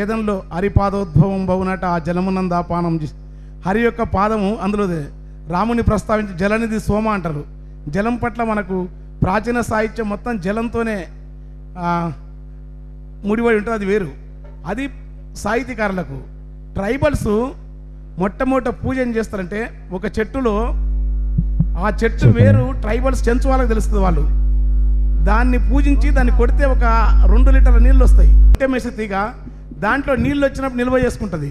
వేదంలో హరిపాదోద్భవం బవునట ఆ జలమునందాపానం హరి యొక్క పాదము అందులో రాముని ప్రస్తావించి జలనిధి సోమ అంటారు. జలం పట్ల మనకు ప్రాచీన సాహిత్యం మొత్తం జలంతోనే ముడిపడి ఉంటుంది, అది వేరు. అది సాహితీకారులకు. ట్రైబల్స్ మొట్టమొదట పూజ ఏం చేస్తారంటే ఒక చెట్టులో ఆ చెట్టు వేరు ట్రైబల్స్ చెంచు వాళ్ళకి తెలుస్తుంది. వాళ్ళు దాన్ని పూజించి దాన్ని కొడితే ఒక 2 లీటర్ల నీళ్ళు వస్తాయి. ఒంటె మెసితిగా దాంట్లో నీళ్ళు వచ్చినప్పుడు నిల్వ చేసుకుంటుంది.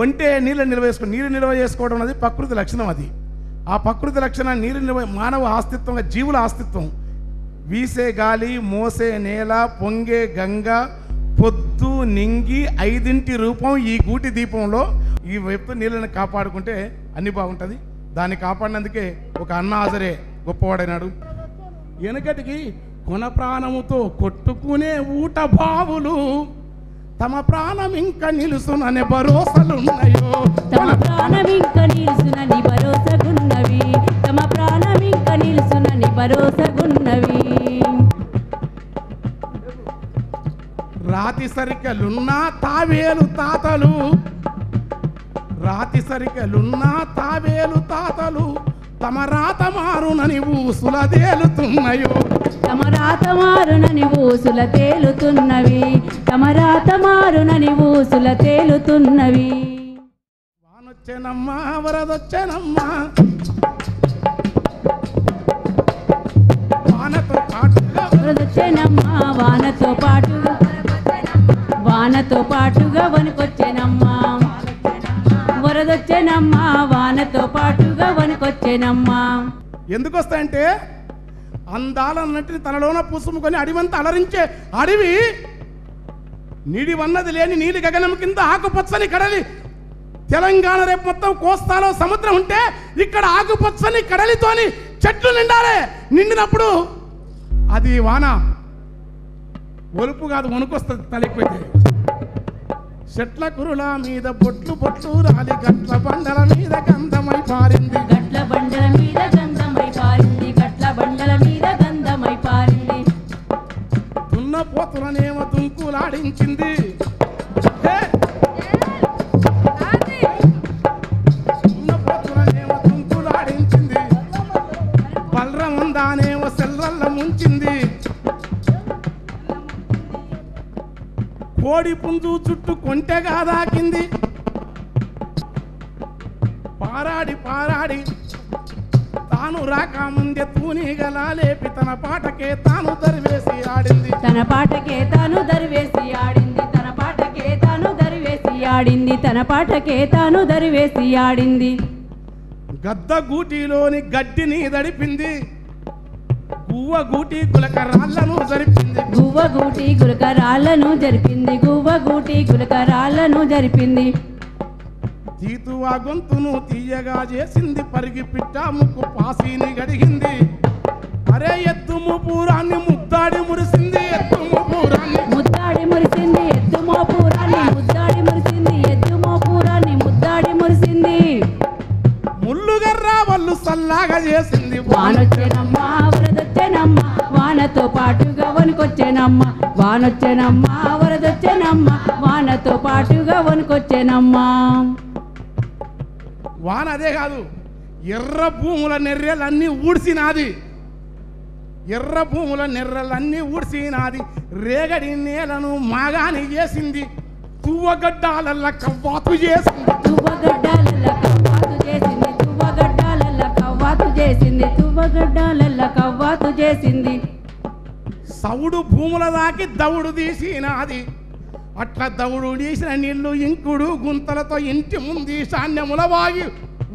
ఒంటె నీళ్ళు నిల్వ చేసుకోవడం అనేది ప్రకృతి లక్షణం. అది ఆ ప్రకృతి లక్షణం నీరు నిల్వ మానవ అస్తిత్వంగా జీవుల అస్తిత్వం. వీసే గాలి, మోసే నేల, పొంగే గంగ, పొద్దు నింగి 5 రూపం ఈ గూటి దీపంలో ఈ వైపు నీళ్ళని కాపాడుకుంటే అన్ని బాగుంటుంది. దాన్ని కాపాడినందుకే ఒక అన్న హాజరే గొప్పవాడైనాడు. వెనకటికి కొన ప్రాణముతో కొట్టుకునే ఊట బావులు తమ ప్రాణం ఇంకా నిలుసుననే భరోసాలున్నాయో. తమ ప్రాణం ఇంకా నిలుసునని భరోసాగున్నవి. తమ ప్రాణం ఇంకా నిలుసునని భరోసాగున్నవి. రాతి సరికలున్నా తావేలు తాతలు, రాతి సరికలున్నా తావేలు తాతలు తమ రాత మారునని ఊసుల తేలుతున్నాయో. తమ రాత మారునని ఊసుల తేలుతున్నవి. తమ రాత మారునని ఊసుల తేలుతున్నవి. వానొచ్చేనమ్మా వరదొచ్చేనమ్మా వానతో పాటుగా, వరదొచ్చేనమ్మా వానతో పాటుగా, వానతో పాటుగా వణుకొచ్చేనమ్మా. వరదొచ్చేనమ్మా వానతో పాటుగా వణుకొచ్చేనమ్మా. ఎందుకు వస్తాయంటే అందాలన్నింటిని తనలోన పూసుముకొని అడివంతా అలరించే అడవి నీడివన్నది లేని నీలి గగనం కింద ఆకుపచ్చని కడలి. తెలంగాణ రేపు మొత్తం కోస్తాలో సముద్రం ఉంటే ఇక్కడ ఆకుపచ్చని కడలితోని చెట్లు నిండాలే. నిండినప్పుడు అది వాన ఒలుపు కాదు, వణుకొస్తుంది తలెక్కిపోతే. చెట్ల కురుల మీద బొట్లు బొట్లు రాలి గట్ల బండల మీద గంధమై పారింది. గట్ల బండల మీద గంధమై పారింది. గట్ల బండల మీద గంధమై పారింది. దున్నపోతులనేమో దుంకులాడించింది. దున్నపోతులనేమో దుంకులాడించింది. బలరముందానేమో సెల్లల్ల ముంచింది. కోడి పుంజు చుట్టూ కొంటెగా దాకింది. పారాడి పారాడి తాను రాకముందే తూనీగలా లేపి తన పాటకే తాను దరివేసి ఆడింది. తన పాటకే తాను దరివేసి ఆడింది. తన పాటకే తాను దరివేసి ఆడింది. తన పాటకే తాను దరివేసి ఆడింది. గద్ద గూటిలోని గడ్డిని దడిపింది. గువ్వ గూటి గులకరాళ్లను జరిపింది. గువ్వ గూటి గులకరాళ్లను జరిపింది. గువ్వ గూటి గులకరాళ్లను జరిపింది. తీతువా గొంతును తీయగా చేసింది. పరిగి పిట్ట ముక్కు పాసిని గడిగింది. అరే ఎత్తుము పూరాన్ని ముద్దాడి మురిసింది. ఎత్తుము పూరాన్ని ముద్దాడి మురిసింది. ఎత్తుమో పూరాన్ని ముద్దాడి మురిసింది. ఎత్తుమో పూరాన్ని ముద్దాడి మురిసింది. ముల్లుగర్రా వల్లు సల్లాగా చేసింది. వానొచ్చేనమ్మా వరదొచ్చేనమ్మా వానతో పాటుగా వణుకొచ్చేనమ్మా. వానొచ్చేనమ్మా వరదొచ్చేనమ్మా వానతో పాటుగా వణుకొచ్చేనమ్మా. వాన అదే కాదు, ఎర్ర భూముల నెర్రెలన్నీ ఊడ్చినాది. ఎర్ర భూముల నెర్రెలన్నీ ఊడ్చినాది. రేగడి నేలను మాగాని చేసింది. తువ్వగడ్డాలల్ల కవ్వాతు చేసింది. తువ్వగడ్డాలల్ల కవ్వాతు చేసింది. తువ్వగడ్డాలల్ల కవ్వాతు చేసింది. తువ్వగడ్డాలల్ల కవ్వాతు చేసింది. సౌడు భూముల దాకి దవుడు తీసినాది. అట్లా దవుడు తీసిన నీళ్లు ఇంకుడు గుంతలతో ఇంటి ముందు ఈశాన్యముల వాగి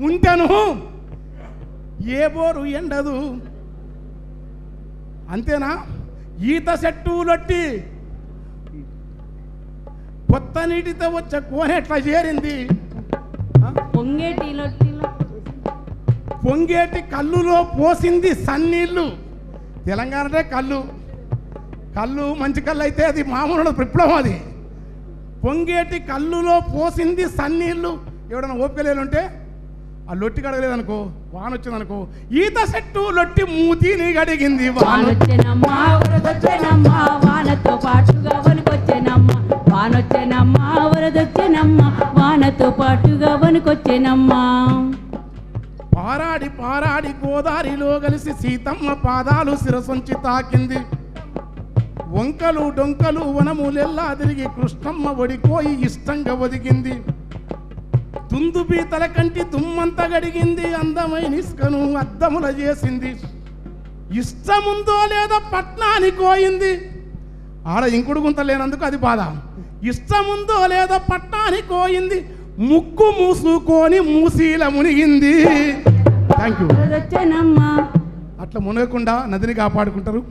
ఉంటెను. ఏ బోరు ఎండదు. అంతేనా? ఈత చెట్టు లొట్టి కొత్త నీటితో వచ్చే కోనెట్లా చేరింది. పొంగేటి కల్లులో పోసింది సన్నీళ్ళు. తెలంగాణ అంటే కళ్ళు. కళ్ళు మంచి కళ్ళు అయితే అది మామూలు విప్లవం. అది పొంగేటి కల్లులో పోసింది సన్నీళ్ళు. ఎవడన్నా ఓపికలేనుంటే ఆ లొట్టి కడగలేదనుకో, వాన వచ్చిందనుకో, ఈత చెట్టు లొట్టి మూతిని గడిగింది. వానొచ్చేనమ్మా వరదొచ్చేనమ్మా వానతో పాటుగా వణుకొచ్చేనమ్మా. వానొచ్చెనమ్మా వరదొచ్చెనమ్మా వానతో పాటుగా వణుకొచ్చెనమ్మా పారాడి పారాడి గోదారిలో కలిసి సీతమ్మ పాదాలు శిరసొంచి తాకింది వంకలు డొంకలు వనములెల్లా తిరిగి కృష్ణమ్మ ఒడికోయి ఇష్టంగా ఒదిగింది తుందుబి తల కంటి తుమ్మంత గడిగింది అందమైన ఇసుకను అద్దముల చేసింది ఇష్టముందో లేదో పట్నానికి పోయింది ఆడ ఇంకుడు గుంత లేనందుకు అది బాధ ఇష్టముందో లేదో పట్నానికి పోయింది ముక్కు మూసుకొని మూసీల మునిగింది థ్యాంక్ యూ వరదొచ్చెనమ్మా అట్లా మునగకుండా నదిని కాపాడుకుంటారు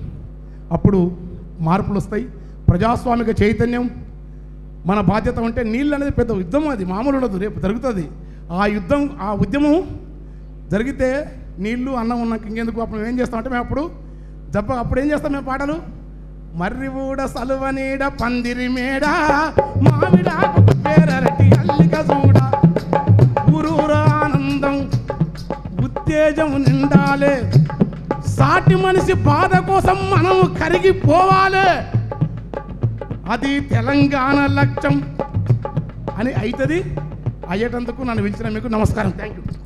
అప్పుడు మార్పులు వస్తాయి ప్రజాస్వామిక చైతన్యం మన బాధ్యత ఉంటే నీళ్ళు అనేది పెద్ద యుద్ధం అది మామూలు ఉండదు రేపు జరుగుతుంది ఆ ఉద్యమం జరిగితే నీళ్ళు అన్నం ఉన్నాక ఇంకెందుకు అప్పుడు మేము ఏం చేస్తామంటే మేము అప్పుడు ఏం చేస్తాం మేము పాటలు మర్రి ఊడ సలువనీడ పందిరి మేడ మామిడాకు పేరరటి అల్లిక చూడ ఊరూర ఆనందం ఉత్తేజం నిండాలే సాటి మనిషి బాధ కోసం మనం కరిగిపోవాలి అది తెలంగాణ లక్ష్యం అని అవుతుంది అయ్యేటందుకు నన్ను పిలిచిన మీకు నమస్కారం థ్యాంక్ యూ